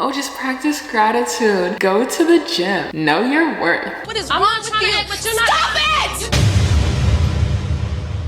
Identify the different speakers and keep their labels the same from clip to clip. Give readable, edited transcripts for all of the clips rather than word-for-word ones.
Speaker 1: Oh, just practice gratitude. Go to the gym. Know your worth.
Speaker 2: What is wrong with you? But you're not. Stop it!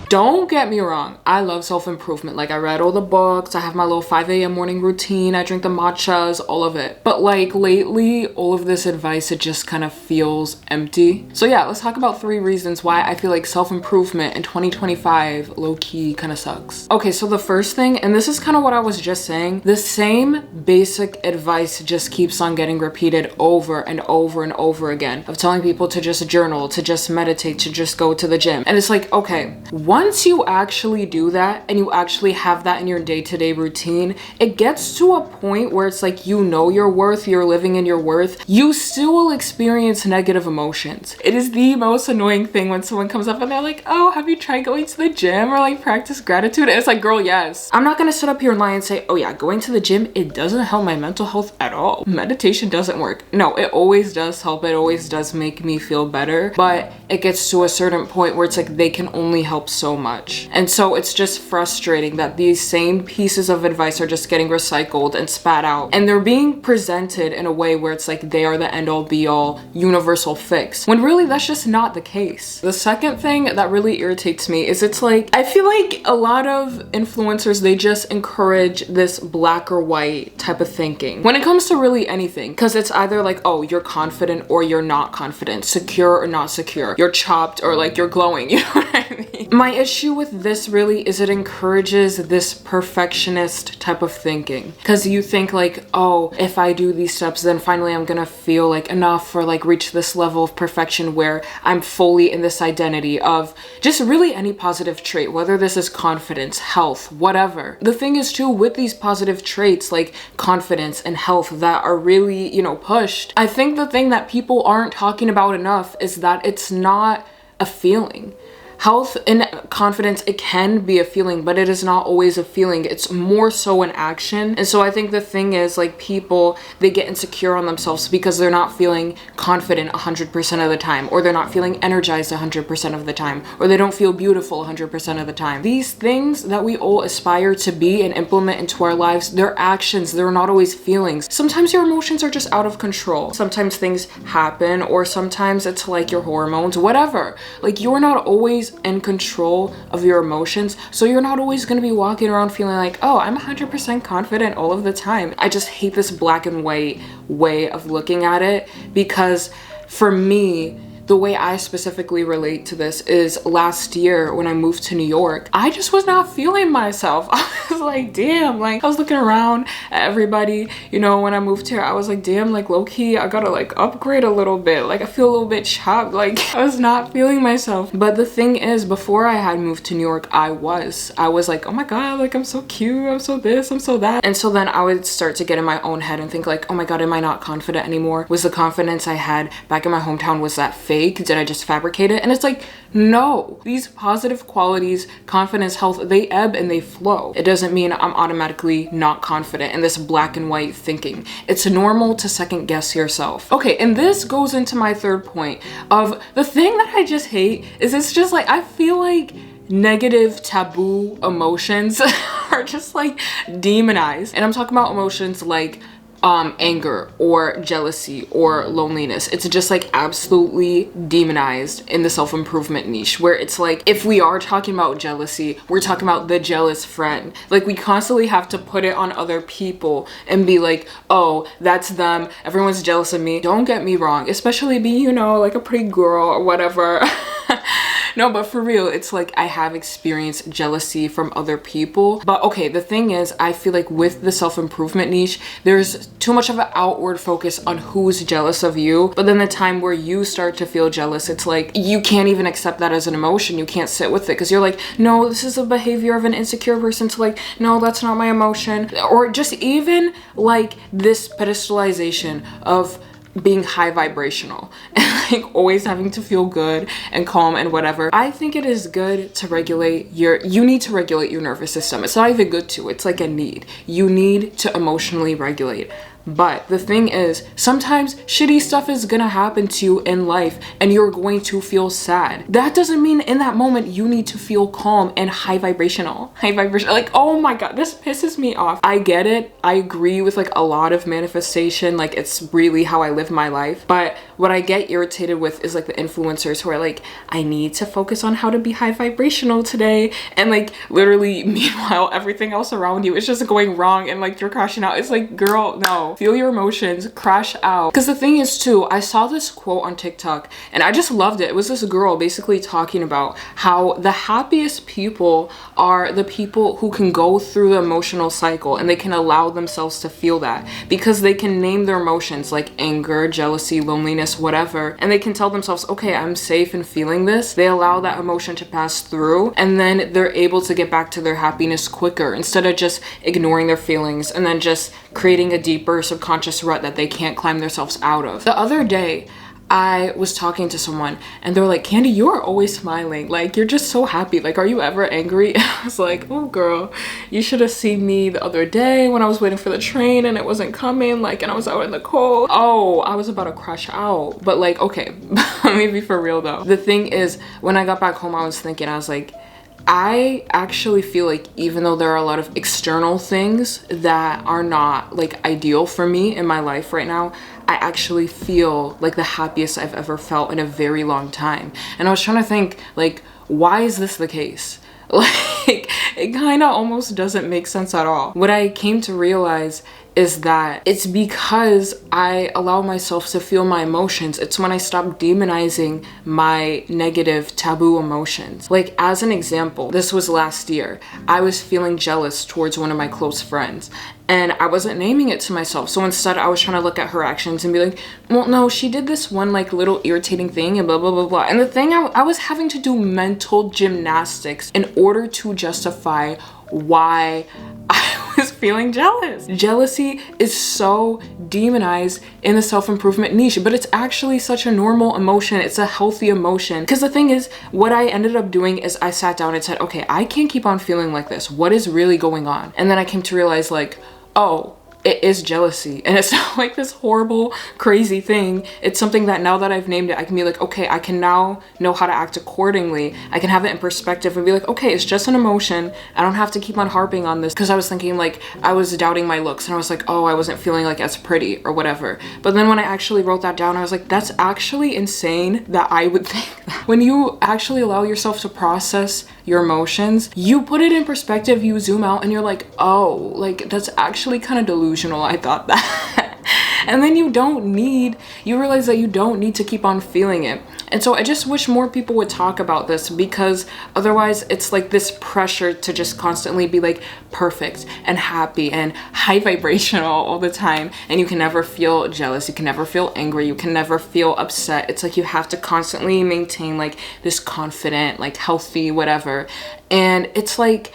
Speaker 1: Don't get me wrong, I love self-improvement. Like, I read all the books, I have my little 5 a.m. morning routine, I drink the matchas, all of it. But like lately, all of this advice, it just kind of feels empty. So yeah, let's talk about 3 reasons why I feel like self-improvement in 2025 low-key kind of sucks. Okay, so the first thing, and this is kind of what I was just saying, the same basic advice just keeps on getting repeated over and over and over again, of telling people to just journal, to just meditate, to just go to the gym. And it's like, okay, once you actually do that and you actually have that in your day-to-day routine, it gets to a point where it's like, you know your worth, you're living in your worth, you still will experience negative emotions. It is the most annoying thing when someone comes up and they're like, oh, have you tried going to the gym or like practice gratitude? And it's like, girl, yes. I'm not gonna sit up here and lie and say, oh yeah, going to the gym, it doesn't help my mental health at all. Meditation doesn't work. No, it always does help. It always does make me feel better, but it gets to a certain point where it's like they can only help so much. And so it's just frustrating that these same pieces of advice are just getting recycled and spat out, and they're being presented in a way where it's like they are the end-all be-all universal fix, when really that's just not the case. The second thing that really irritates me is it's like, I feel like a lot of influencers, they just encourage this black or white type of thinking when it comes to really anything, because it's either like, oh, you're confident or you're not confident, secure or not secure, you're chopped or like you're glowing, you know what I mean? My issue with this really is it encourages this perfectionist type of thinking, because you think like, oh, if I do these steps, then finally I'm gonna feel like enough or like reach this level of perfection where I'm fully in this identity of just really any positive trait, whether this is confidence, health, whatever. The thing is too, with these positive traits like confidence and health that are really, you know, pushed, I think the thing that people aren't talking about enough is that it's not a feeling. Health and confidence, it can be a feeling, but it is not always a feeling. It's more so an action. And so I think the thing is, like, people, they get insecure on themselves because they're not feeling confident 100% of the time, or they're not feeling energized 100% of the time, or they don't feel beautiful 100% of the time. These things that we all aspire to be and implement into our lives, they're actions, they're not always feelings. Sometimes your emotions are just out of control. Sometimes things happen, or sometimes it's like your hormones, whatever. Like, you're not always in control of your emotions, so you're not always going to be walking around feeling like, oh, I'm 100% confident all of the time. I just hate this black and white way of looking at it, because for me, the way I specifically relate to this is last year when I moved to New York, I just was not feeling myself. I was like, damn, like I was looking around at everybody, you know, when I moved here, I was like, damn, like low-key, I gotta like upgrade a little bit. Like I feel a little bit chopped, like I was not feeling myself. But the thing is, before I had moved to New York, I was like, oh my God, like I'm so cute, I'm so this, I'm so that. And so then I would start to get in my own head and think like, oh my God, am I not confident anymore? Was the confidence I had back in my hometown, was that fake? Did I just fabricate it? And it's like, no, these positive qualities, confidence, health, they ebb and they flow. It doesn't mean I'm automatically not confident in this black and white thinking. It's normal to second guess yourself. Okay, and this goes into my third point of the thing that I just hate is it's just like, I feel like negative taboo emotions are just like demonized. And I'm talking about emotions like anger or jealousy or loneliness. It's just like absolutely demonized in the self-improvement niche, where it's like, if we are talking about jealousy, we're talking about the jealous friend. Like we constantly have to put it on other people and be like, oh, that's them, everyone's jealous of me. Don't get me wrong, especially being, you know, like a pretty girl or whatever. No, but for real, it's like I have experienced jealousy from other people. But okay, the thing is, I feel like with the self-improvement niche, there's too much of an outward focus on who's jealous of you. But then the time where you start to feel jealous, it's like you can't even accept that as an emotion. You can't sit with it because you're like, no, this is a behavior of an insecure person, to like, no, that's not my emotion. Or just even like this pedestalization of being high vibrational and like always having to feel good and calm and whatever. I think it is good to regulate you need to regulate your nervous system. It's not even good to, it's like a need. You need to emotionally regulate. But the thing is, sometimes shitty stuff is gonna happen to you in life and you're going to feel sad. That doesn't mean in that moment you need to feel calm and high vibrational. Like, oh my god, this pisses me off. I get it. I agree with like a lot of manifestation. Like, it's really how I live my life. But what I get irritated with is like the influencers who are like, I need to focus on how to be high vibrational today. And like literally, meanwhile, everything else around you is just going wrong and like you're crashing out. It's like, girl, no. Feel your emotions, crash out. Because the thing is too, I saw this quote on TikTok and I just loved it. It was this girl basically talking about how the happiest people are the people who can go through the emotional cycle and they can allow themselves to feel that because they can name their emotions like anger, jealousy, loneliness, whatever, and they can tell themselves, okay, I'm safe in feeling this. They allow that emotion to pass through and then they're able to get back to their happiness quicker instead of just ignoring their feelings and then just creating a deeper subconscious rut that they can't climb themselves out of. The other day, I was talking to someone and they're like, Candy, you are always smiling. Like, you're just so happy. Like, are you ever angry? I was like, oh girl, you should have seen me the other day when I was waiting for the train and it wasn't coming, like, and I was out in the cold. Oh, I was about to crash out. But like, okay, let me be for real though. The thing is, when I got back home, I was thinking, I was like, I actually feel like even though there are a lot of external things that are not like ideal for me in my life right now, I actually feel like the happiest I've ever felt in a very long time. And I was trying to think, like, why is this the case? Like, it kind of almost doesn't make sense at all. What I came to realize is that it's because I allow myself to feel my emotions. It's when I stop demonizing my negative taboo emotions. Like, as an example, this was last year. I was feeling jealous towards one of my close friends and I wasn't naming it to myself. So instead I was trying to look at her actions and be like, well, no, she did this one like little irritating thing and blah, blah, blah, blah. And the thing, I was having to do mental gymnastics in order to justify why I was feeling jealous. Jealousy is so demonized in the self-improvement niche, but it's actually such a normal emotion. It's a healthy emotion. Because the thing is, what I ended up doing is I sat down and said, okay, I can't keep on feeling like this. What is really going on? And then I came to realize, like, oh, it is jealousy. And it's not like this horrible, crazy thing. It's something that now that I've named it, I can be like, okay, I can now know how to act accordingly. I can have it in perspective and be like, okay, it's just an emotion. I don't have to keep on harping on this. Because I was thinking, like, I was doubting my looks and I was like, oh, I wasn't feeling like as pretty or whatever. But then when I actually wrote that down, I was like, that's actually insane that I would think that. When you actually allow yourself to process your emotions, you put it in perspective, you zoom out and you're like, oh, like, that's actually kind of delusional. I thought that. And then you realize that you don't need to keep on feeling it. And so I just wish more people would talk about this, because otherwise it's like this pressure to just constantly be like perfect and happy and high vibrational all the time. And you can never feel jealous. You can never feel angry. You can never feel upset. It's like you have to constantly maintain like this confident, like healthy, whatever. And it's like,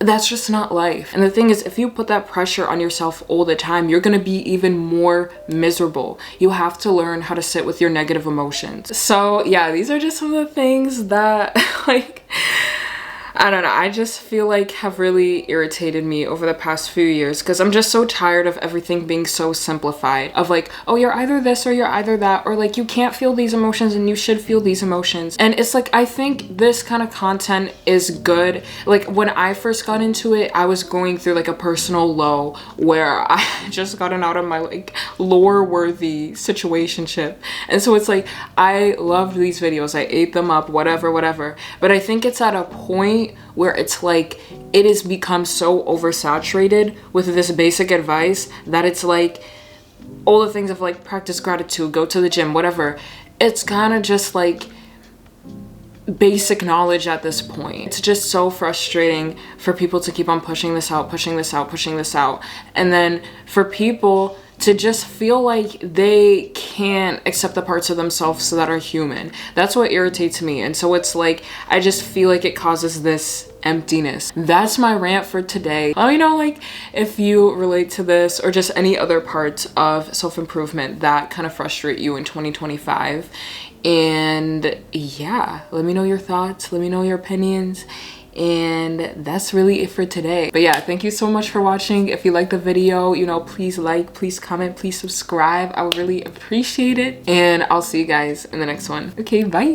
Speaker 1: that's just not life. And the thing is, if you put that pressure on yourself all the time, you're gonna be even more miserable. You have to learn how to sit with your negative emotions. So yeah, these are just some of the things that like, I don't know, I just feel like have really irritated me over the past few years, because I'm just so tired of everything being so simplified, of like, oh, you're either this or you're either that, or like you can't feel these emotions and you should feel these emotions. And it's like, I think this kind of content is good. Like when I first got into it, I was going through like a personal low where I just gotten out of my like lore worthy situationship. And so it's like, I loved these videos, I ate them up, whatever. But I think it's at a point where it's like it has become so oversaturated with this basic advice that it's like all the things of like practice gratitude, go to the gym, whatever. It's kind of just like basic knowledge at this point. It's just so frustrating for people to keep on pushing this out. And then for people to just feel like they can't accept the parts of themselves that are human. That's what irritates me. And so it's like, I just feel like it causes this emptiness. That's my rant for today. Let me know like if you relate to this or just any other parts of self-improvement that kind of frustrate you in 2025. And yeah, let me know your thoughts, let me know your opinions. And that's really it for today. But yeah, thank you so much for watching. If you like the video, you know, please like, please comment, please subscribe. I would really appreciate it. And I'll see you guys in the next one. Okay, bye.